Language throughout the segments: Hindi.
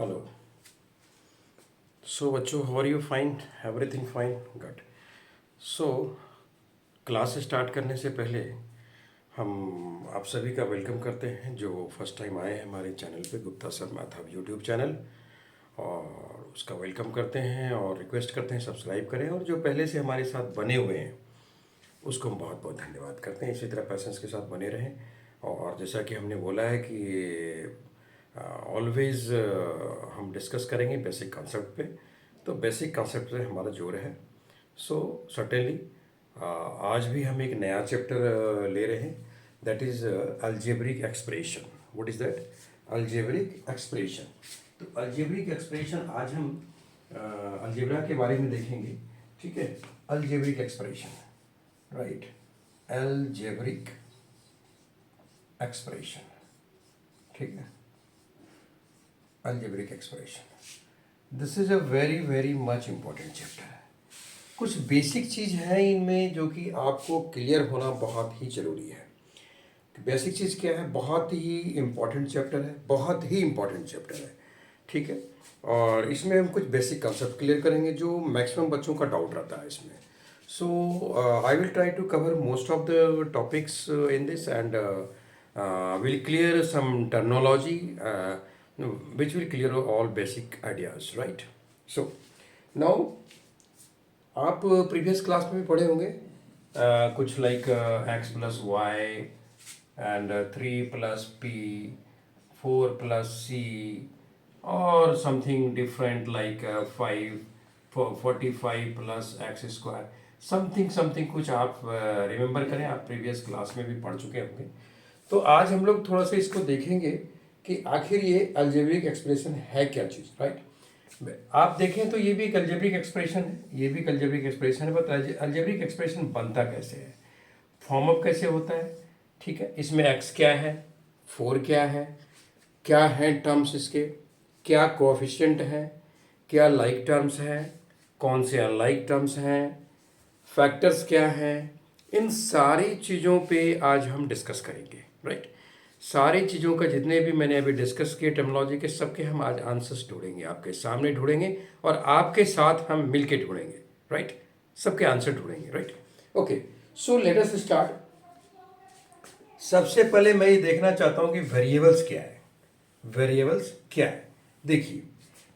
हेलो। सो बच्चों, how are you? Fine? Everything fine? Good. So class start करने से पहले हम आप सभी का वेलकम करते हैं जो फर्स्ट टाइम आए हैं हमारे चैनल पे, Gupta sir Madhav YouTube channel, और उसका वेलकम करते हैं और रिक्वेस्ट करते हैं सब्सक्राइब करें। और जो पहले से हमारे साथ बने हुए हैं उसको हम बहुत बहुत धन्यवाद करते हैं। इसी तरह पैसेंस के साथ बने रहें। और जैसा कि हमने बोला है कि ऑलवेज हम डिस्कस करेंगे बेसिक कॉन्सेप्ट पे, तो बेसिक कॉन्सेप्ट पे हमारा जोर है। सो सर्टेनली आज भी हम एक नया चैप्टर ले रहे हैं, that is algebraic expression. What is that? Algebraic expression. तो अलजेब्रिक एक्सप्रेशन आज हम अलजेब्रा के बारे में देखेंगे। ठीक है, algebraic expression, right? Algebraic expression, ठीक है। Algebraic expression, this is a very very much important chapter है। कुछ बेसिक चीज़ है इनमें जो कि आपको क्लियर होना बहुत ही ज़रूरी है। बेसिक चीज़ क्या है? बहुत ही इम्पोर्टेंट चैप्टर है, बहुत ही इम्पोर्टेंट चैप्टर है, ठीक है। और इसमें हम कुछ बेसिक कंसेप्ट क्लियर करेंगे जो मैक्सिमम बच्चों का डाउट रहता है इसमें। So I will try to cover most of the topics in this and will clear some terminology which will clear all basic ideas, right? So now आप प्रीवियस क्लास में भी पढ़े होंगे कुछ like x plus y and 3 + p 4 + c और something different like 45 + x², something something कुछ आप रिमेंबर करें, आप प्रीवियस क्लास में भी पढ़ चुके होंगे। तो आज हम लोग थोड़ा सा इसको देखेंगे कि आखिर ये अलजेब्रिक एक्सप्रेशन है क्या चीज़, राइट? आप देखें तो ये भी एक अलजेब्रिक एक्सप्रेशन है, ये भी एक अलजेब्रिक एक्सप्रेशन है। बट अलजेब्रिक एक्सप्रेशन बनता कैसे है, फॉर्म अप कैसे होता है, ठीक है। इसमें एक्स क्या है, 4 क्या है टर्म्स इसके, क्या कोएफिशिएंट है, क्या लाइक टर्म्स हैं, कौन से अनलाइक टर्म्स हैं, फैक्टर्स क्या हैं, इन सारी चीज़ों पे आज हम डिस्कस करेंगे, राइट? सारी चीज़ों का जितने भी मैंने अभी डिस्कस किए टर्मिनोलॉजी के, सबके हम आज आंसर्स ढूंढेंगे, आपके सामने ढूंढेंगे और आपके साथ हम मिलके ढूंढेंगे, राइट? सबके आंसर ढूंढेंगे, right? Okay, so let us start. सबसे पहले मैं ये देखना चाहता हूँ कि वेरिएबल्स क्या है। वेरिएबल्स क्या है? देखिए,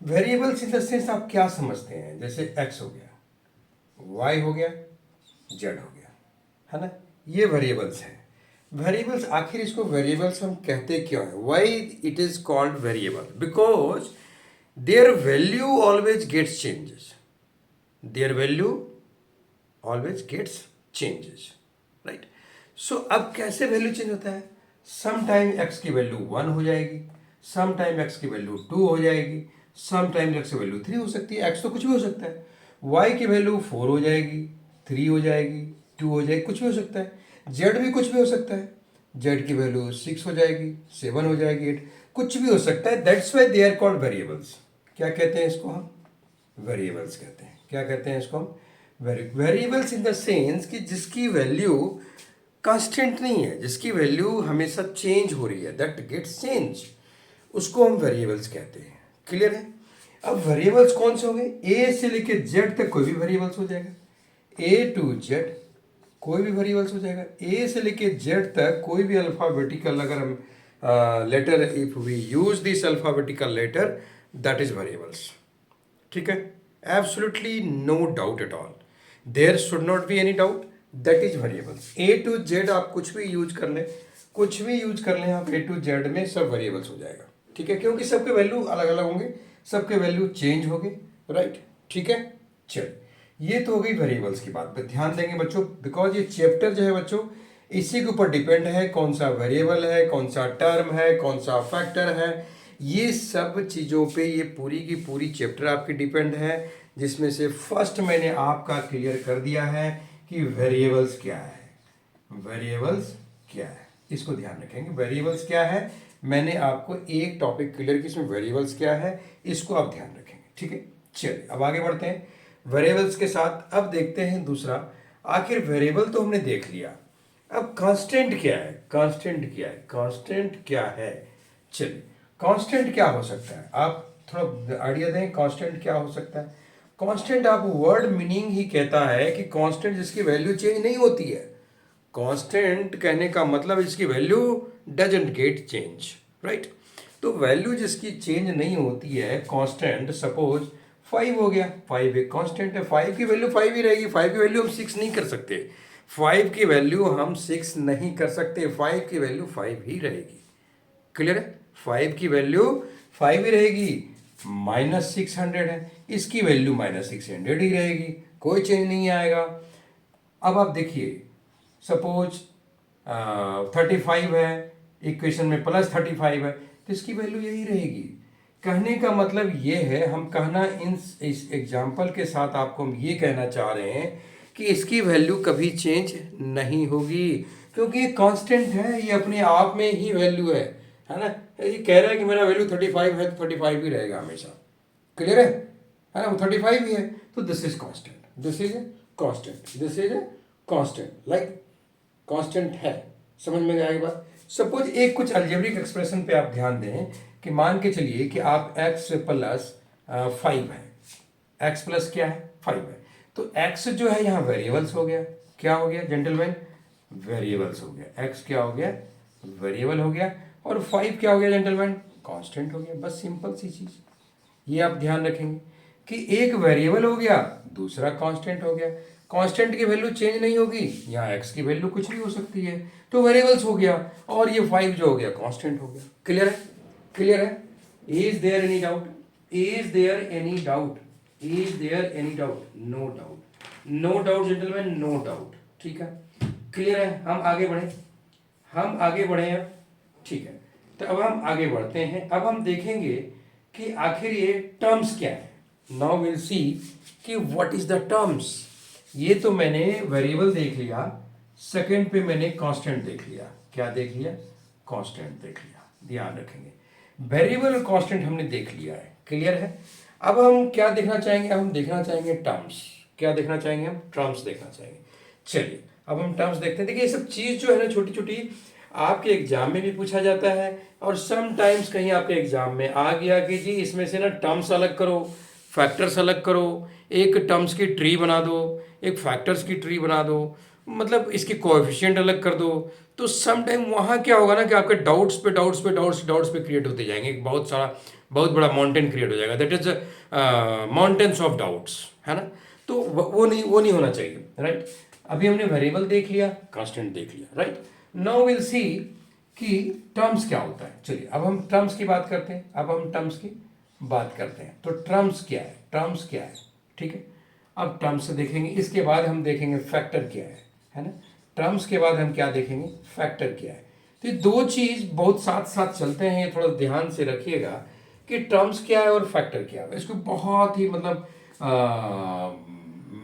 वेरिएबल्स इन द सेंस आप क्या समझते हैं? जैसे एक्स हो गया, वाई हो गया, जेड हो गया, है ना? ये वेरिएबल्स हैं। वेरिएबल्स, आखिर इसको वेरिएबल्स हम कहते क्यों हैं? Why it is called variable? Because their value always gets changes. Their value always gets changes, right? So अब कैसे वैल्यू चेंज होता है? सम टाइम एक्स की वैल्यू 1 हो जाएगी, सम टाइम एक्स की वैल्यू 2 हो जाएगी, सम टाइम एक्स की वैल्यू 3 हो सकती है। एक्स तो कुछ भी हो सकता है। वाई की वैल्यू 4 हो जाएगी, 3 हो जाएगी, 2 हो जाएगी, कुछ भी हो सकता है। जेड भी कुछ भी हो सकता है। जेड की वैल्यू 6 हो जाएगी, 7 हो जाएगी, 8, कुछ भी हो सकता है। That's why they are called variables. क्या कहते हैं इसको हम? वेरिएबल्स कहते हैं। क्या कहते हैं इसको हम? वेरिएबल्स इन द सेंस कि जिसकी वैल्यू कांस्टेंट नहीं है, जिसकी वैल्यू हमेशा चेंज हो रही है, दैट गेट्स चेंज, उसको हम वेरिएबल्स कहते हैं। क्लियर है? अब वेरिएबल्स कौन से होंगे? ए से लेके जेड तक कोई भी वेरिएबल्स हो जाएगा। ए टू जेड कोई भी वेरिएबल्स हो जाएगा। ए से लेके जेड तक कोई भी अल्फाबेटिकल अगर हम letter, if we use this alphabetical letter, that is variables, ठीक है। Absolutely no doubt at all, there should not be any doubt, that is variables. A to Z आप कुछ भी यूज कर लें, कुछ भी यूज कर लें आप, ए टू जेड में सब वेरिएबल्स हो जाएगा, ठीक है। क्योंकि सबके वैल्यू अलग अलग होंगे, सबके वैल्यू चेंज होंगे, राइट? ठीक है, चल, ये तो हो गई वेरिएबल्स की बात। ध्यान देंगे बच्चों, बिकॉज ये चैप्टर जो है बच्चों इसी के ऊपर डिपेंड है, कौन सा वेरिएबल है, कौन सा टर्म है, कौन सा फैक्टर है, ये सब चीज़ों पे ये पूरी की पूरी चैप्टर आपकी डिपेंड है। जिसमें से फर्स्ट मैंने आपका क्लियर कर दिया है कि वेरिएबल्स क्या है। वेरिएबल्स क्या है, इसको ध्यान रखेंगे। वेरिएबल्स क्या है, मैंने आपको एक टॉपिक क्लियर किया, इसमें वेरिएबल्स क्या है, इसको आप ध्यान रखेंगे, ठीक है। चलिए अब आगे बढ़ते हैं वेरिएबल्स के साथ। अब देखते हैं दूसरा, आखिर वेरिएबल तो हमने देख लिया, अब कांस्टेंट क्या है? कांस्टेंट क्या है? कांस्टेंट क्या है? चलिए, कांस्टेंट क्या हो सकता है? आप थोड़ा आइडिया दें कांस्टेंट क्या हो सकता है। कांस्टेंट आप वर्ड मीनिंग ही कहता है कि कांस्टेंट जिसकी वैल्यू चेंज नहीं होती है। कांस्टेंट कहने का मतलब इसकी value doesn't get change, right. तो वैल्यू जिसकी चेंज नहीं होती है कांस्टेंट, सपोज 5 हो गया, 5 एक कांस्टेंट है, 5 की वैल्यू 5 ही रहेगी। 5 की वैल्यू हम 6 नहीं कर सकते, 5 की वैल्यू हम 6 नहीं कर सकते, 5 की वैल्यू 5 ही रहेगी। क्लियर है? 5 की वैल्यू 5 ही रहेगी। -600 है, इसकी वैल्यू -600 ही रहेगी, कोई चेंज नहीं आएगा। अब आप देखिए, सपोज 35 है, इक्वेशन में +35 है, तो इसकी वैल्यू यही रहेगी। कहने का मतलब ये है, हम कहना इस एग्जाम्पल के साथ आपको हम ये कहना चाह रहे हैं कि इसकी वैल्यू कभी चेंज नहीं होगी, क्योंकि ये कांस्टेंट है, ये अपने आप में ही वैल्यू है ना। ये कह रहा है कि मेरा वैल्यू 35 है, तो 35 ही रहेगा हमेशा। क्लियर है ना? वो 35 ही है, तो this is constant, this is constant, this is constant, like constant है। समझ में आएगी बात? सपोज एक कुछ अलजेब्रिक एक्सप्रेशन पे आप ध्यान दें कि मान के चलिए कि आप x प्लस 5 है, x प्लस क्या है 5 है, तो x जो है यहाँ वेरिएबल्स हो गया। क्या हो गया जेंटलमैन? वेरिएबल्स हो गया। x क्या हो गया? वेरिएबल हो गया। और 5 क्या हो गया जेंटलमैन? कांस्टेंट हो गया। बस सिंपल सी चीज, ये आप ध्यान रखेंगे कि एक वेरिएबल हो गया, दूसरा कांस्टेंट हो गया। कांस्टेंट की वैल्यू चेंज नहीं होगी, यहाँ x की वैल्यू कुछ भी हो सकती है, तो वेरिएबल्स हो गया, और ये 5 जो हो गया कांस्टेंट हो गया। क्लियर है? क्लियर है? Is there any doubt? Is there any doubt? Is there any doubt? No doubt, no doubt gentleman, no doubt. ठीक है, क्लियर है? हम आगे बढ़े, हम आगे बढ़े अब। ठीक है, तो अब हम आगे बढ़ते हैं। अब हम देखेंगे कि आखिर ये टर्म्स क्या है। नाउ विल सी कि व्हाट इज द टर्म्स। ये तो मैंने वेरिएबल देख लिया, सेकंड पे मैंने कांस्टेंट देख लिया। क्या देख लिया? कांस्टेंट देख लिया। ध्यान रखेंगे, वेरिएबल और कांस्टेंट हमने देख लिया है। क्लियर है? अब हम क्या देखना चाहेंगे? अब हम देखना चाहेंगे टर्म्स। क्या देखना चाहेंगे? हम टर्म्स देखना चाहेंगे। चलिए अब हम टर्म्स देखते हैं। देखिए ये सब चीज जो है ना, छोटी छोटी, आपके एग्जाम में भी पूछा जाता है, और समटाइम्स कहीं आपके एग्जाम में आ गया कि जी इसमें से ना टर्म्स अलग करो, फैक्टर्स अलग करो, एक टर्म्स की ट्री बना दो, एक फैक्टर्स की ट्री बना दो, मतलब इसके कोएफिशिएंट अलग कर दो। तो सम टाइम वहाँ क्या होगा ना कि आपके डाउट्स पे डाउट्स पे डाउट्स डाउट्स पे क्रिएट होते जाएंगे, एक बहुत सारा बहुत बड़ा माउंटेन क्रिएट हो जाएगा, that is mountains of doubts, है ना। तो वो नहीं होना चाहिए, राइट। अभी हमने वेरिएबल देख लिया, कांस्टेंट देख लिया, राइट। नाउ विल सी कि टर्म्स क्या होता है। चलिए अब हम टर्म्स की बात करते हैं। अब हम टर्म्स की बात करते हैं, तो टर्म्स क्या है? टर्म्स क्या है? ठीक है, अब टर्म्स देखेंगे, इसके बाद हम देखेंगे फैक्टर क्या है ना। टर्म्स के बाद हम क्या देखेंगे? फैक्टर क्या है। तो ये दो चीज बहुत साथ साथ चलते हैं, ये थोड़ा ध्यान से रखिएगा कि टर्म्स क्या है और फैक्टर क्या है। इसको बहुत ही मतलब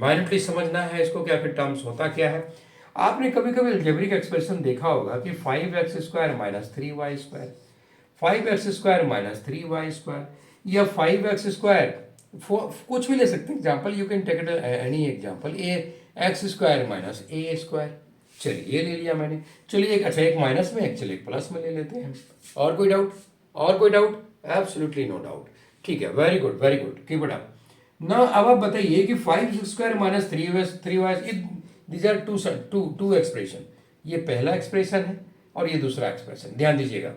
माइनटली समझना है इसको, क्या फिर टर्म्स होता क्या है। आपने कभी कभी अलजेब्रिक एक्सप्रेशन देखा होगा कि 5x² - 3y², 5x² - 3y², या 5x², कुछ भी ले सकते हैं example, you can take it any example, x² - a²। चलिए ये ले लिया मैंने। चलिए एक अच्छा, एक माइनस में, एक चलिए एक प्लस में ले लेते हैं। और कोई डाउट? और कोई डाउट? Absolutely no doubt. ठीक है, very good very good, keep it up. ना अब आप बताइए कि 5x² - 3y, these are to expression. ये पहला एक्सप्रेशन है और ये दूसरा एक्सप्रेशन। ध्यान दीजिएगा,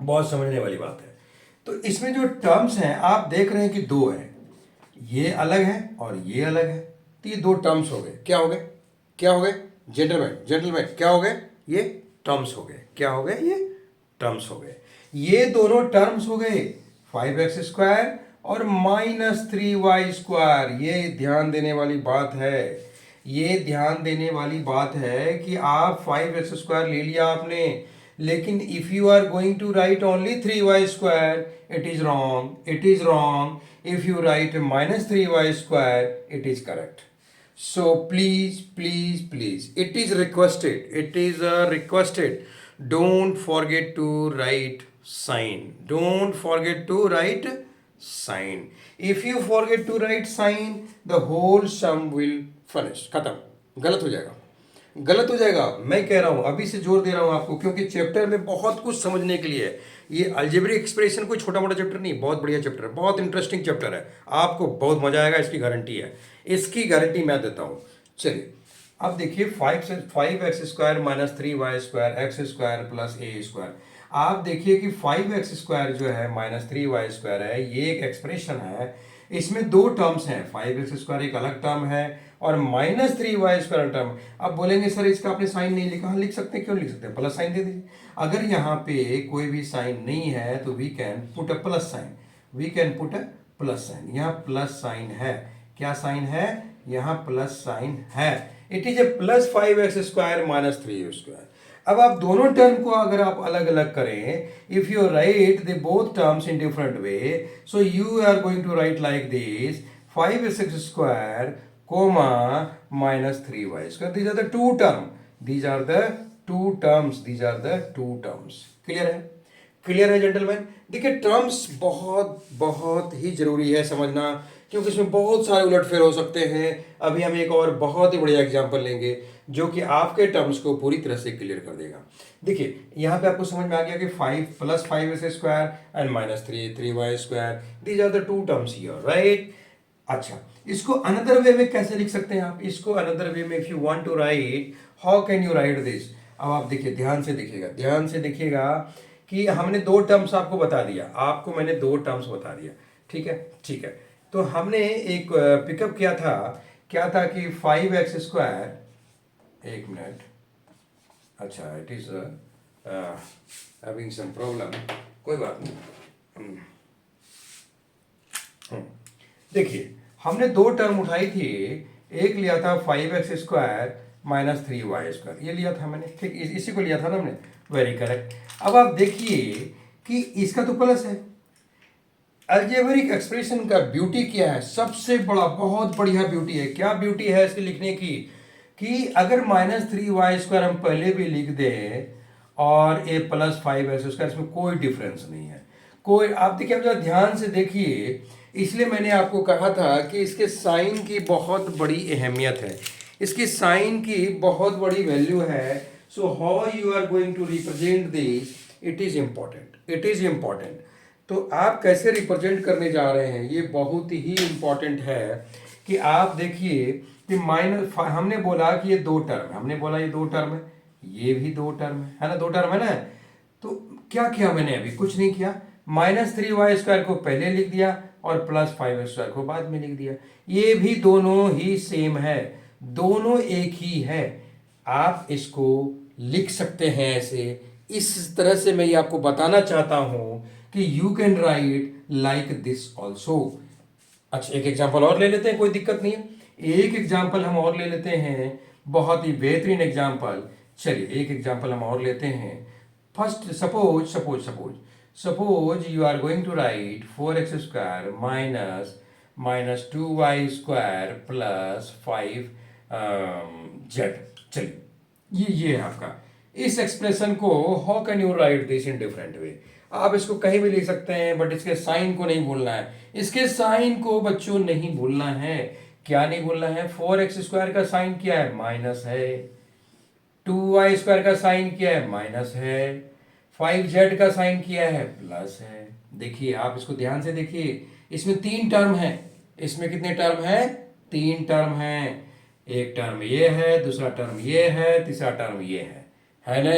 बहुत समझने वाली बात है। तो इसमें जो टर्म्स हैं आप देख रहे हैं कि दो हैं, ये अलग है और ये अलग है। तो ये दो टर्म्स हो गए। क्या हो गए? क्या हो गए जेंटलमैन? जेंटलमैन क्या हो गए? ये टर्म्स हो गए। क्या हो गए? ये टर्म्स हो गए। ये दोनों टर्म्स हो गए 5x² और -3y²। ये ध्यान देने वाली बात है, ये ध्यान देने वाली बात है कि आप 5x² ले लिया आपने, लेकिन if you are going to write only 3y², it is wrong, it is wrong. If you write -3y², it is correct. So please, it is requested, don't forget to write sign. Don't forget to write sign. If you forget to write sign, the whole sum will finish, खत्म, गलत हो जाएगा। गलत हो जाएगा। मैं कह रहा हूं, अभी से जोर दे रहा हूं आपको, क्योंकि चैप्टर में बहुत कुछ समझने के लिए है। ये अलजेब्रिक एक्सप्रेशन कोई छोटा मोटा चैप्टर नहीं, बहुत बढ़िया चैप्टर है, बहुत इंटरेस्टिंग चैप्टर है। आपको बहुत मजा आएगा, इसकी गारंटी है, इसकी गारंटी मैं देता हूं। चलिए अब देखिए, 5x² minus 3y² x² plus a²। आप देखिए कि 5x² जो है माइनस 3y² है, ये एक एक्सप्रेशन है। इसमें दो टर्म्स हैं, 5x² एक अलग टर्म है और माइनस 3y² टर्म। अब बोलेंगे सर इसका आपने साइन नहीं लिखा। हाँ लिख सकते हैं, क्यों लिख सकते हैं, प्लस साइन दे दीजिए। अगर यहाँ पे कोई भी साइन नहीं है तो we can put a plus sign, we can put a plus sign. यहाँ प्लस साइन है, क्या साइन है, यहाँ प्लस साइन है। It is a plus 5x² minus 3y²। अब आप दोनों टर्म को अगर आप अलग अलग करें, if you write the both terms in different way, so you are going to write like this 5x² comma minus 3y²। these are the two term, these are the two terms, these are the two terms। Clear है, क्लियर है जेंटलमैन। देखिए टर्म्स बहुत बहुत ही जरूरी है समझना, क्योंकि इसमें बहुत सारे उलटफेर हो सकते हैं। अभी हम एक और बहुत ही बढ़िया एग्जांपल लेंगे जो कि आपके टर्म्स को पूरी तरह से क्लियर कर देगा। देखिए यहाँ पे आपको समझ में आ गया कि 5 plus 5x² and minus 3y², these are the two terms here, right. अच्छा, इसको अनदर वे में कैसे लिख सकते हैं आप, इसको अनदर वे में if you want to write, how can you write this. अब आप देखिए, ध्यान से देखिएगा, ध्यान से देखिएगा कि हमने दो टर्म्स आपको बता दिया, आपको मैंने दो टर्म्स बता दिया, ठीक है, ठीक है। तो हमने एक पिकअप किया था, क्या था कि 5x², एक मिनट, अच्छा it is having some problem, कोई बात नहीं। देखिए हमने दो टर्म उठाई थी, एक लिया था 5x² माइनस 3y², ये लिया था मैंने, ठीक, इसी को लिया था ना हमने, वेरी करेक्ट। अब आप देखिए कि इसका तो प्लस है। अलजेब्रिक एक्सप्रेशन का ब्यूटी क्या है, सबसे बड़ा बहुत बढ़िया ब्यूटी है, क्या ब्यूटी है इसके लिखने की, कि अगर माइनस 3y² हम पहले भी लिख दें और ए प्लस 5x², इसमें कोई डिफरेंस नहीं है, कोई। आप देखिए, आप जरा ध्यान से देखिए, इसलिए मैंने आपको कहा था कि इसके साइन की बहुत बड़ी अहमियत है, इसकी साइन की बहुत बड़ी वैल्यू है। So how you are going to represent this, it is important, it is important. तो आप कैसे रिप्रेजेंट करने जा रहे हैं, ये बहुत ही इंपॉर्टेंट है कि आप देखिए कि माइनस, हमने बोला कि ये दो टर्म है, हमने बोला ये दो टर्म है, ये भी दो टर्म है ना, दो टर्म है ना। तो क्या किया मैंने, अभी कुछ नहीं किया, माइनस 3y² को पहले लिख दिया और प्लस 5x² को बाद में लिख दिया। ये भी दोनों ही सेम है, दोनों एक ही है। आप इसको लिख सकते हैं ऐसे, इस तरह से मैं ये आपको बताना चाहता हूं कि you can write like this also. अच्छा, एक एग्जाम्पल और ले लेते हैं, कोई दिक्कत नहीं है, एक एग्जाम्पल हम और ले लेते हैं, बहुत ही बेहतरीन एग्जाम्पल। चलिए एक एग्जाम्पल हम और लेते हैं। First suppose you are going to write 4x² minus 2y² plus 5z। चलिए ये है आपका, इस एक्सप्रेशन को how can you write this in different वे। आप इसको कहीं भी लिख सकते हैं, बट इसके साइन को नहीं भूलना है, इसके साइन को बच्चों नहीं भूलना है। क्या नहीं भूलना है, 4x² का साइन क्या है, माइनस है, 2y² का साइन क्या है, माइनस है, 5z का साइन किया है, प्लस है। देखिए आप इसको ध्यान से देखिए, इसमें तीन टर्म है, इसमें कितने टर्म है, तीन टर्म है, एक टर्म ये है, दूसरा टर्म ये है, तीसरा टर्म ये है ना,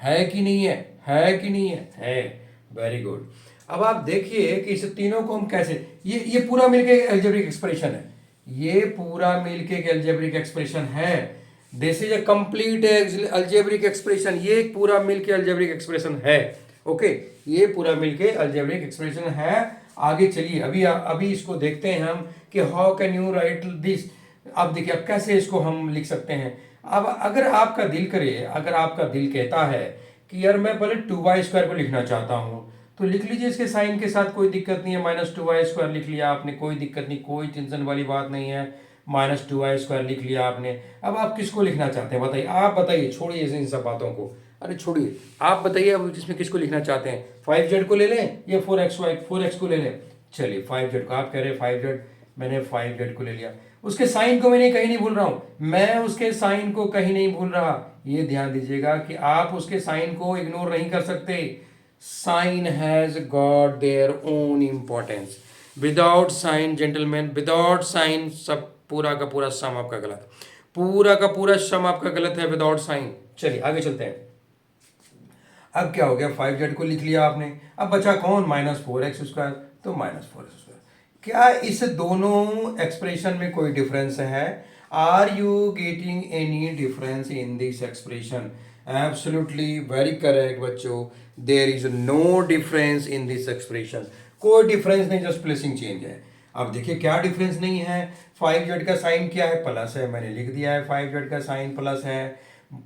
है कि नहीं है कि नहीं है, वेरी गुड। अब आप देखिए कि इस तीनों को हम कैसे, ये पूरा मिलके अलजेब्रिक एक्सप्रेशन है, ये पूरा मिलके अलजेब्रिक एक्सप्रेशन है, this is a complete algebraic expression, ये पूरा मिलके अलजेब्रिक एक्सप्रेशन है, ओके, ये पूरा मिलके अलजेब्रिक एक्सप्रेशन है। आगे चलिए, अभी इसको देखते हैं हम कि how can you write this. अब देखिए अब कैसे इसको हम लिख सकते हैं। अब अगर आपका दिल करे, अगर आपका दिल कहता है कि यार मैं पहले 2y² को लिखना चाहता हूं, तो लिख लीजिए इसके साइन के साथ, कोई दिक्कत नहीं है, माइनस 2y² लिख लिया आपने, कोई दिक्कत नहीं, कोई टेंशन वाली बात नहीं है, माइनस 2y² लिख लिया आपने। अब आप किसको लिखना चाहते हैं बताइए, आप बताइए, छोड़िए इन सब बातों को, अरे छोड़िए, आप बताइए अब इसमें किसको लिखना चाहते हैं, 5z को ले लें या 4x को ले लें। चलिए 5z को, आप कह रहे हैं 5z, मैंने 5z को ले लिया, उसके साइन को मैंने कहीं नहीं भूल रहा हूं, मैं उसके साइन को कहीं नहीं भूल रहा। ये ध्यान दीजिएगा कि आप उसके साइन को इग्नोर नहीं कर सकते। Sign has got their own importance. Without sign gentleman, without sign सब पूरा का पूरा सम आपका गलत, पूरा का पूरा सम आपका गलत है विदाउट साइन। चलिए आगे चलते हैं। अब क्या हो गया, 5z को लिख लिया आपने, अब बचा कौन, -4x², तो -4x²। क्या इस दोनों एक्सप्रेशन में कोई डिफरेंस है? Are you getting any difference in this expression? Absolutely very correct बच्चों, there is no difference in this expression. कोई डिफरेंस नहीं, जस्ट प्लेसिंग चेंज है। अब देखिए क्या डिफरेंस नहीं है, 5z का साइन क्या है, प्लस है, मैंने लिख दिया है 5z का साइन प्लस है।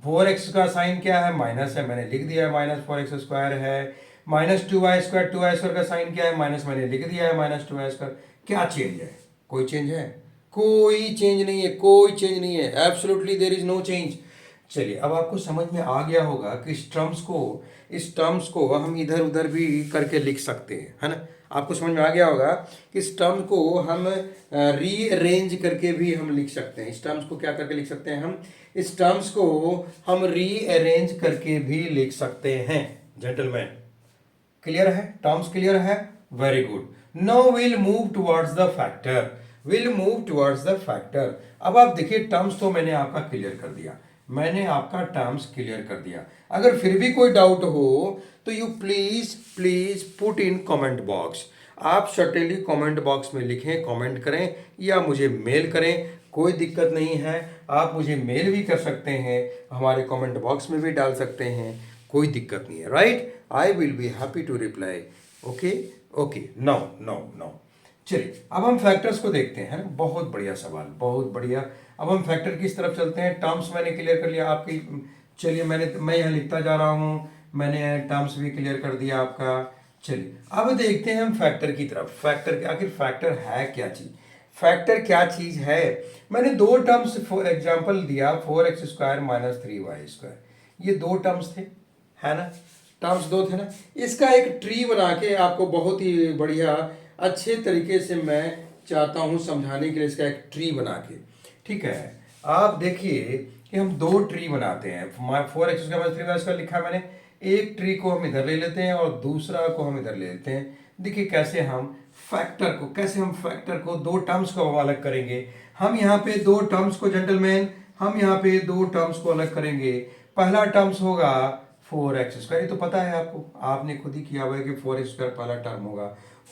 4x का साइन क्या है, माइनस है, मैंने लिख दिया है -4x² है। -2y², 2y² का साइन क्या है, माइनस, मैंने लिख दिया है -2y²। क्या चेंज है? कोई चेंज है? कोई चेंज नहीं है, कोई चेंज नहीं है, absolutely there is no change. चलिए अब आपको समझ में आ गया होगा कि इस टर्म्स को हम इधर उधर भी करके लिख सकते हैं, है ना। आपको समझ में आ गया होगा कि इस टर्म को हम रीअरेंज करके भी हम लिख सकते हैं। इस टर्म्स को क्या करके लिख सकते हैं हम? इस टर्म्स को हम रीअरेंज करके भी लिख सकते हैं जेंटलमैन। क्लियर है? टर्म्स क्लियर है? Very good. Now will move towards the factor, will move towards the factor. अब आप देखिए टर्म्स तो मैंने आपका क्लियर कर दिया, मैंने आपका टर्म्स क्लियर कर दिया। अगर फिर भी कोई डाउट हो तो you please put in comment box. आप सर्टेनली कमेंट बॉक्स में लिखें, कमेंट करें या मुझे मेल करें, कोई दिक्कत नहीं है। आप मुझे मेल भी कर सकते हैं, हमारे कमेंट बॉक्स में भी डाल सकते हैं, कोई दिक्कत नहीं है, right. I will be happy to reply. Okay okay, no no no. चलिए अब हम फैक्टर्स को देखते हैं, है ना। बहुत बढ़िया सवाल, बहुत बढ़िया। अब हम फैक्टर की तरफ चलते हैं। टर्म्स मैंने क्लियर कर लिया आपकी। चलिए मैं यहाँ लिखता जा रहा हूँ, मैंने टर्म्स भी क्लियर कर दिया आपका। चलिए अब देखते हैं हम फैक्टर की तरफ। फैक्टर, आखिर फैक्टर है क्या चीज़? फैक्टर क्या चीज़ है? मैंने दो टर्म्स एग्जाम्पल दिया, 4x² -3y²। ये दो टर्म्स थे, है ना। टर्म्स दो थे ना। इसका एक ट्री बना के आपको बहुत ही बढ़िया अच्छे तरीके से मैं चाहता हूँ समझाने के लिए, इसका एक ट्री बना के, ठीक है। आप देखिए कि हम दो ट्री बनाते हैं। 4x² -3y² लिखा है मैंने, एक ट्री को हम इधर ले लेते हैं और दूसरा को हम इधर ले लेते हैं। देखिए कैसे हम फैक्टर को दो टर्म्स को अलग करेंगे। हम यहाँ पे दो टर्म्स को जेंटलमैन, हम यहाँ पे दो टर्म्स को अलग करेंगे। पहला टर्म्स होगा 4x², ये तो पता है आपको, आपने खुद ही किया हुआ है कि 4x² पहला टर्म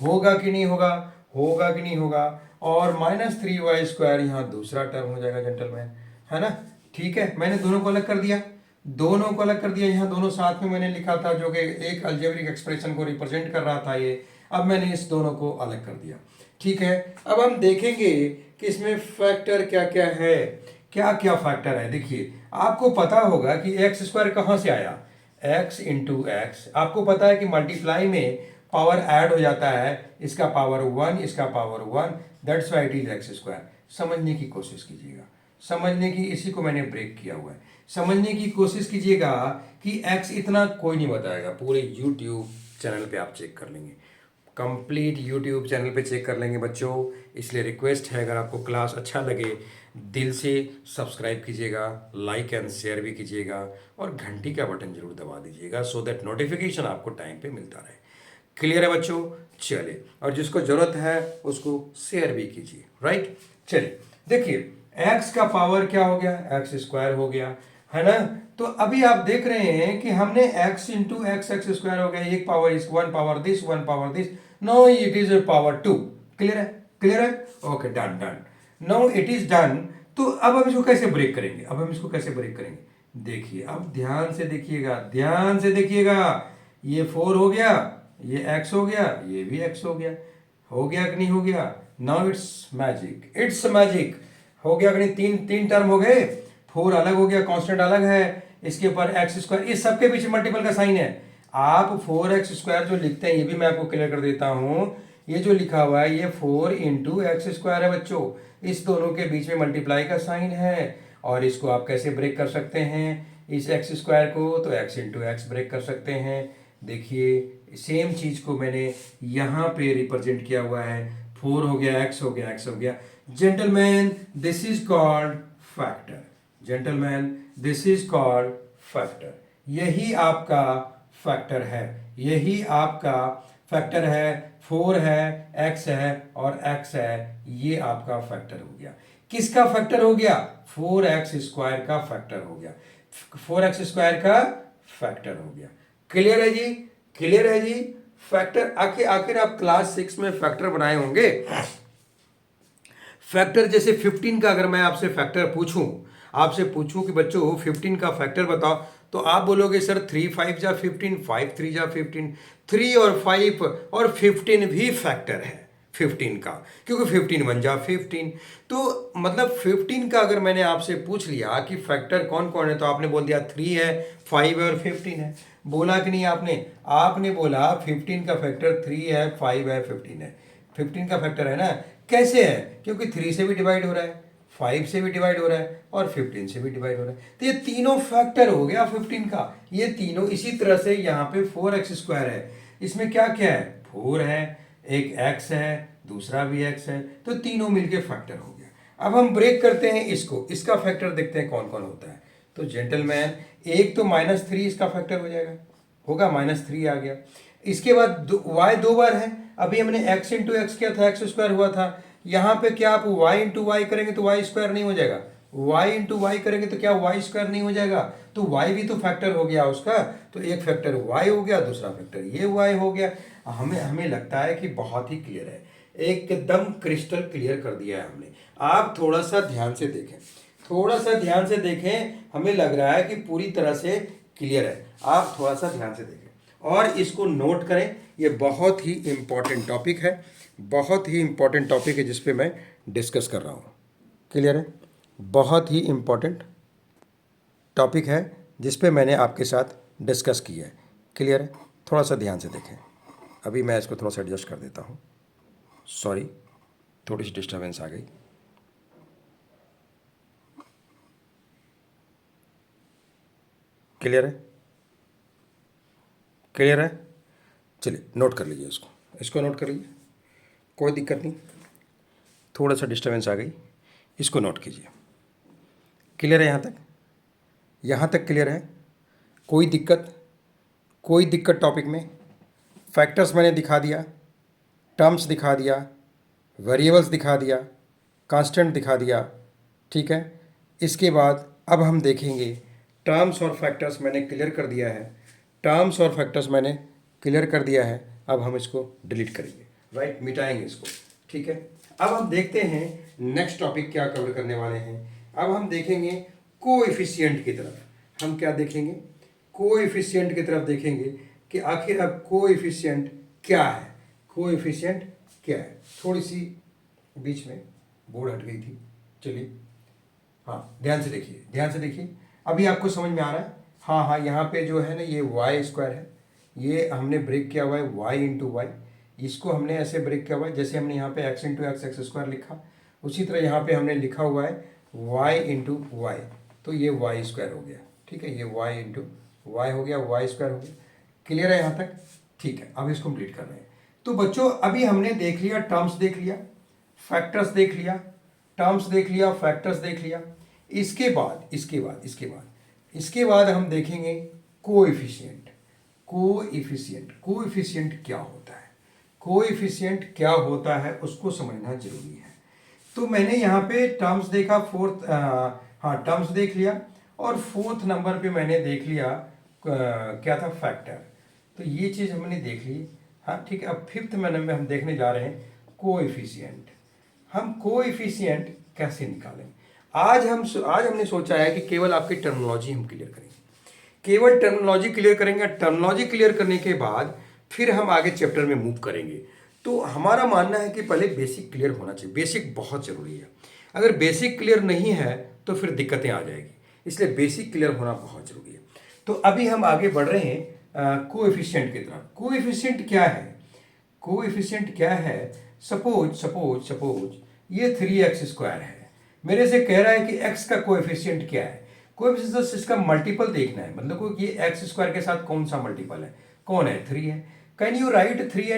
होगा कि नहीं होगा, होगा कि नहीं होगा। और -3y² यहाँ दूसरा टर्म हो जाएगा जेंटलमैन, है ना। ठीक है, मैंने दोनों को अलग कर दिया, दोनों को अलग कर दिया। यहाँ दोनों साथ में मैंने लिखा था जो कि एक अलजेब्रिक एक्सप्रेशन को रिप्रेजेंट कर रहा था ये। अब मैंने इस दोनों को अलग कर दिया, ठीक है। अब हम देखेंगे कि इसमें फैक्टर क्या क्या है, क्या क्या फैक्टर है। देखिए आपको पता होगा कि x² कहाँ से आया, x इंटू एक्स। आपको पता है कि मल्टीप्लाई में पावर ऐड हो जाता है, इसका पावर 1, इसका power 1, that's why it is x²। समझने की कोशिश कीजिएगा, समझने की, इसी को मैंने ब्रेक किया हुआ है। समझने की कोशिश कीजिएगा कि x इतना कोई नहीं बताएगा, पूरे YouTube चैनल पे आप चेक कर लेंगे, कंप्लीट YouTube चैनल पे चेक कर लेंगे बच्चों। इसलिए रिक्वेस्ट है, अगर आपको क्लास अच्छा लगे दिल से सब्सक्राइब कीजिएगा, लाइक एंड शेयर भी कीजिएगा और घंटी का बटन जरूर दबा दीजिएगा, सो दैट नोटिफिकेशन आपको टाइम पे मिलता रहे। क्लियर है बच्चों? चलिए, और जिसको जरूरत है उसको शेयर भी कीजिए, राइट। चलिए देखिए x का पावर क्या हो गया, x² हो गया, है ना। तो अभी आप देख रहे हैं कि हमने x इंटू x² हो गया, एक पावर इस, one power this, one power this, no it is power 2। Clear है? क्लियर है? Okay, done done, no it is done. तो अब हम इसको कैसे ब्रेक करेंगे, अब हम इसको कैसे ब्रेक करेंगे? देखिए अब ध्यान से देखिएगा, ध्यान से देखिएगा। ये 4 हो गया, ये x हो गया, ये भी x हो गया कि नहीं हो गया? Now it's magic, it's magic. हो गया कि नहीं? तीन टर्म हो गए, 4 अलग हो गया, कांस्टेंट अलग है, इसके ऊपर x², इस सबके पीछे मल्टीपल का साइन है। आप 4x² जो लिखते हैं, ये भी मैं आपको क्लियर कर देता हूं, ये जो लिखा हुआ है ये 4 इंटू x² है बच्चों, इस दोनों के बीच में मल्टीप्लाई का साइन है। और इसको आप कैसे ब्रेक कर सकते हैं, इस x² को, तो x इंटू एक्स ब्रेक कर सकते हैं। देखिए सेम चीज को मैंने यहाँ पे रिप्रेजेंट किया हुआ है, 4 हो गया, x हो गया, x हो गया। Gentleman this is called factor, gentleman this is called factor. यही आपका फैक्टर है, यही आपका फैक्टर है। 4 है, x है और x है, ये आपका फैक्टर हो गया। किसका फैक्टर हो गया? 4x स्क्वायर का फैक्टर हो गया, 4x स्क्वायर का फैक्टर हो गया। क्लियर है जी? क्लियर है जी? फैक्टर आखिर आखिर आप क्लास 6 में फैक्टर बनाए होंगे। फैक्टर जैसे 15 का अगर मैं आपसे फैक्टर पूछूं, आपसे पूछूं कि बच्चों 15 का फैक्टर बताओ, तो आप बोलोगे सर 3 5 जा 15, 5 3 जा 15, 3 और 5 और 15 भी फैक्टर है 15 का, क्योंकि 15 1 जा 15। तो मतलब 15 का अगर मैंने आपसे पूछ लिया कि फैक्टर कौन कौन है, तो आपने बोल दिया 3 है, 5 है और 15 है। बोला कि नहीं आपने? आपने बोला 15 का फैक्टर 3 है, 5 है, 15 है। 15 का फैक्टर है ना। कैसे है? क्योंकि 3 से भी डिवाइड हो रहा है, 5 से भी डिवाइड हो रहा है और 15 से भी डिवाइड हो रहा है। तो ये तीनों फैक्टर हो गया 15 का, ये तीनों। इसी तरह से यहाँ पे 4x स्क्वायर है, इसमें क्या क्या है? 4 है, एक x है, दूसरा भी x है, तो तीनों मिलके फैक्टर हो गया। अब हम ब्रेक करते हैं इसको, इसका फैक्टर देखते हैं कौन कौन होता है। तो जेंटलमैन एक तो -3 इसका फैक्टर हो जाएगा, होगा -3 आ गया। इसके बाद y 2 बार है, अभी हमने x इंटू एक्स किया था, एक्स स्क्वायर हुआ था। यहाँ पे क्या आप y इंटू वाई करेंगे तो y स्क्वायर नहीं हो जाएगा, y इंटू वाई करेंगे तो क्या y स्क्वायर नहीं हो जाएगा? तो y भी तो फैक्टर हो गया उसका। तो एक फैक्टर y हो गया, दूसरा फैक्टर ये y हो गया। हमें हमें लगता है कि बहुत ही क्लियर है, एकदम क्रिस्टल क्लियर कर दिया है हमने। आप थोड़ा सा ध्यान से देखें, थोड़ा सा ध्यान से देखें, हमें लग रहा है कि पूरी तरह से क्लियर है। आप थोड़ा सा ध्यान से देखें और इसको नोट करें, ये बहुत ही इंपॉर्टेंट टॉपिक है, बहुत ही इंपॉर्टेंट टॉपिक है जिस पे मैं डिस्कस कर रहा हूँ। क्लियर है? बहुत ही इंपॉर्टेंट टॉपिक है जिस पे मैंने आपके साथ डिस्कस किया है। क्लियर है? थोड़ा सा ध्यान से देखें। अभी मैं इसको थोड़ा सा एडजस्ट कर देता हूँ, सॉरी थोड़ी सी डिस्टर्बेंस आ गई। क्लियर है? क्लियर है? चलिए नोट कर लीजिए इसको, इसको नोट कर लीजिए, कोई दिक्कत नहीं। थोड़ा सा डिस्टर्बेंस आ गई, इसको नोट कीजिए। क्लियर है यहाँ तक? यहाँ तक क्लियर है? कोई दिक्कत? कोई दिक्कत टॉपिक में? फैक्टर्स मैंने दिखा दिया, टर्म्स दिखा दिया, वेरिएबल्स दिखा दिया, कांस्टेंट दिखा दिया, ठीक है। इसके बाद अब हम देखेंगे टर्म्स और फैक्टर्स मैंने क्लियर कर दिया है, टर्म्स और फैक्टर्स मैंने क्लियर कर दिया है। अब हम इसको डिलीट करेंगे, राइट, मिटाएंगे इसको, ठीक है। अब हम देखते हैं नेक्स्ट टॉपिक क्या कवर करने वाले हैं। अब हम देखेंगे कोएफिशिएंट की तरफ। हम क्या देखेंगे? कोएफिशिएंट की तरफ देखेंगे कि आखिर अब कोएफिशिएंट क्या है, कोएफिशिएंट क्या है। थोड़ी सी बीच में बोर्ड हट गई थी, चलिए हाँ ध्यान से देखिए, ध्यान से देखिए, अभी आपको समझ में आ रहा है। हाँ हाँ, यहाँ पे जो है ना ये वाई स्क्वायर है, ये हमने ब्रेक किया हुआ है वाई इंटू वाई। इसको हमने ऐसे ब्रेक किया हुआ है जैसे हमने यहाँ पे x into x x square लिखा, उसी तरह यहाँ पे हमने लिखा हुआ है वाई इंटू वाई, तो ये वाई स्क्वायर हो गया, ठीक है। ये वाई इंटू वाई हो गया, वाई स्क्वायर हो गया। क्लियर है यहाँ तक? ठीक है, अब इसको कंप्लीट कर रहे हैं। तो बच्चों अभी हमने देख लिया, टर्म्स देख लिया, फैक्टर्स देख लिया, टर्म्स देख लिया, फैक्टर्स देख लिया। इसके बाद हम देखेंगे कोएफिशिएंट। कोएफिशिएंट क्या होता है, कोएफिशिएंट क्या होता है उसको समझना जरूरी है। तो मैंने यहाँ पे टर्म्स देखा, हाँ टर्म्स देख लिया, और फोर्थ नंबर पे मैंने देख लिया क्या था, फैक्टर। तो ये चीज़ हमने देख ली, हाँ ठीक है। अब फिफ्थ नंबर में हम देखने जा रहे हैं कोएफिशिएंट। हम कोएफिशिएंट कैसे निकालें? आज हमने सोचा है कि केवल आपकी टर्मिनोलॉजी हम क्लियर करेंगे, केवल टर्मिनोलॉजी क्लियर करेंगे। टर्मिनोलॉजी क्लियर करने के बाद फिर हम आगे चैप्टर में मूव करेंगे। तो हमारा मानना है कि पहले बेसिक क्लियर होना चाहिए, बेसिक बहुत ज़रूरी है। अगर बेसिक क्लियर नहीं है तो फिर दिक्कतें आ जाएगी, इसलिए बेसिक क्लियर होना बहुत ज़रूरी है। तो अभी हम आगे बढ़ रहे हैं कोएफिशिएंट की तरफ। कोएफिशिएंट क्या है? कोएफिशिएंट क्या है? सपोज ये 3x स्क्वायर है, मेरे से कह रहा है कि x का कोएफिशिएंट क्या है। कोएफिशिएंट इसका मल्टीपल देखना है, मतलब कि ये x स्क्वायर के साथ कौन सा मल्टीपल है, कौन है, 3 है। Can you write 3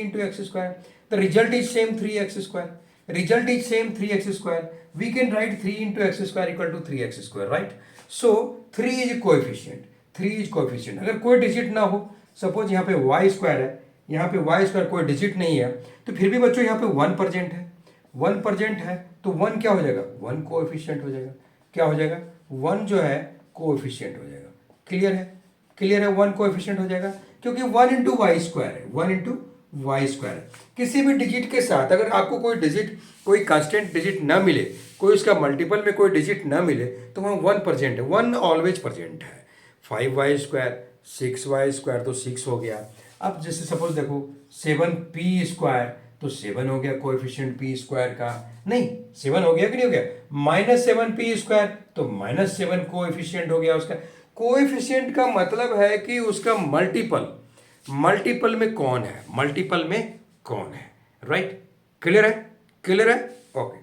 into x square? The result is same 3x square. Result is same 3x square. We can write 3 into x square equal to 3x square, right? So 3 is coefficient. 3 is coefficient. अगर कोई डिजिट ना हो, सपोज यहाँ पे y स्क्वायर है, यहाँ पे y स्क्वायर कोई डिजिट नहीं है, तो फिर भी बच्चों यहाँ पे 1% है, 1% है, तो 1 क्या हो जाएगा? 1 कोएफिशिएंट हो जाएगा. क्या हो जाएगा? 1 जो है कोएफिशिएंट हो जाएगा. क्लियर है? क्लियर है? 1 कोएफिशिएंट हो जाएगा क्योंकि 1 इंटू वाई स्क्वायर है, 1 इंटू वाई स्क्वायर है. किसी भी डिजिट के साथ अगर आपको कोई डिजिट, कोई कांस्टेंट डिजिट ना मिले, कोई उसका मल्टीपल में कोई डिजिट ना मिले, तो वहाँ 1% है. 1 ऑलवेज प्रेजेंट है. 5y स्क्वायर, 6y स्क्वायर तो 6 हो गया. अब जैसे सपोज देखो 7p स्क्वायर, तो 7 हो गया कोएफिशिएंट p स्क्वायर का. नहीं, 7 हो गया कि नहीं हो गया? -7p स्क्वायर, तो -7 कोएफिशिएंट हो गया उसका. कोएफिशिएंट का मतलब है कि उसका मल्टीपल में कौन है, मल्टीपल में कौन है. राइट? क्लियर है? क्लियर है? ओके,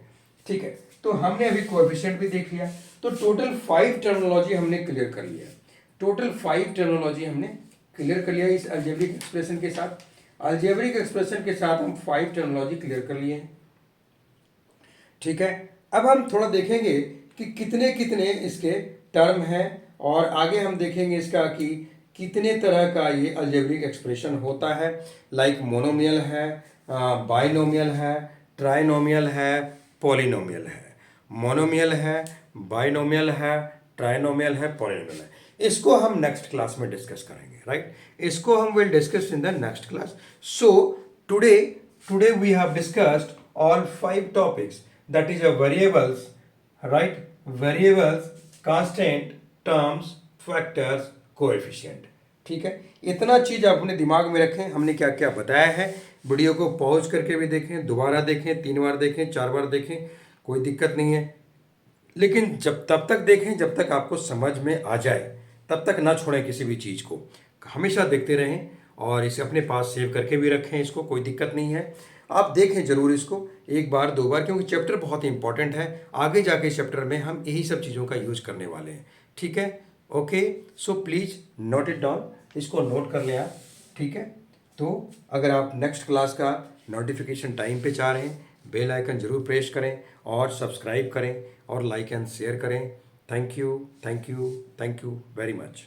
ठीक है. तो हमने अभी कोएफिशिएंट भी देख लिया. तो टोटल 5 टर्मिनोलॉजी हमने क्लियर कर लिया. टोटल 5 टर्मिनोलॉजी हमने क्लियर कर लिया इस अलजेब्रिक एक्सप्रेशन के साथ. अलजेब्रिक एक्सप्रेशन के साथ हम 5 टर्मिनोलॉजी क्लियर कर लिए हैं. ठीक है. अब हम थोड़ा देखेंगे कि कितने कितने इसके टर्म हैं, और आगे हम देखेंगे इसका कि कितने तरह का ये अलजेब्रिक एक्सप्रेशन होता है. लाइक मोनोमियल है, बाइनोमियल है, ट्राइनोमियल है, पॉलिनोमियल है. मोनोमियल है, बाइनोमियल है, ट्राइनोमियल है, पॉलिनोमियल है. इसको हम नेक्स्ट क्लास में डिस्कस करेंगे. राइट? इसको हम will discuss in the next class. So today we have discussed all 5 topics, that is variables, right? Variables, constant, terms, factors, coefficient. ठीक है. इतना चीज आप अपने दिमाग में रखें. हमने क्या क्या बताया है, वीडियो को पॉज करके भी देखें, दोबारा देखें, 3 बार देखें, 4 बार देखें, कोई दिक्कत नहीं है. लेकिन जब तब तक देखें जब तक आपको समझ में आ जाए, तब तक ना छोड़ें किसी भी चीज़ को. हमेशा देखते रहें और इसे अपने पास सेव करके भी रखें. इसको कोई दिक्कत नहीं है. आप देखें ज़रूर इसको 1 बार 2 बार, क्योंकि चैप्टर बहुत ही इंपॉर्टेंट है. आगे जाके चैप्टर में हम यही सब चीज़ों का यूज करने वाले हैं. ठीक है? Okay. So please note it down. इसको नोट कर लें आप. ठीक है. तो अगर आप नेक्स्ट क्लास का नोटिफिकेशन टाइम पे चाह रहे हैं, बेल आइकन जरूर प्रेस करें और सब्सक्राइब करें और लाइक एंड शेयर करें. Thank you, thank you, thank you very much.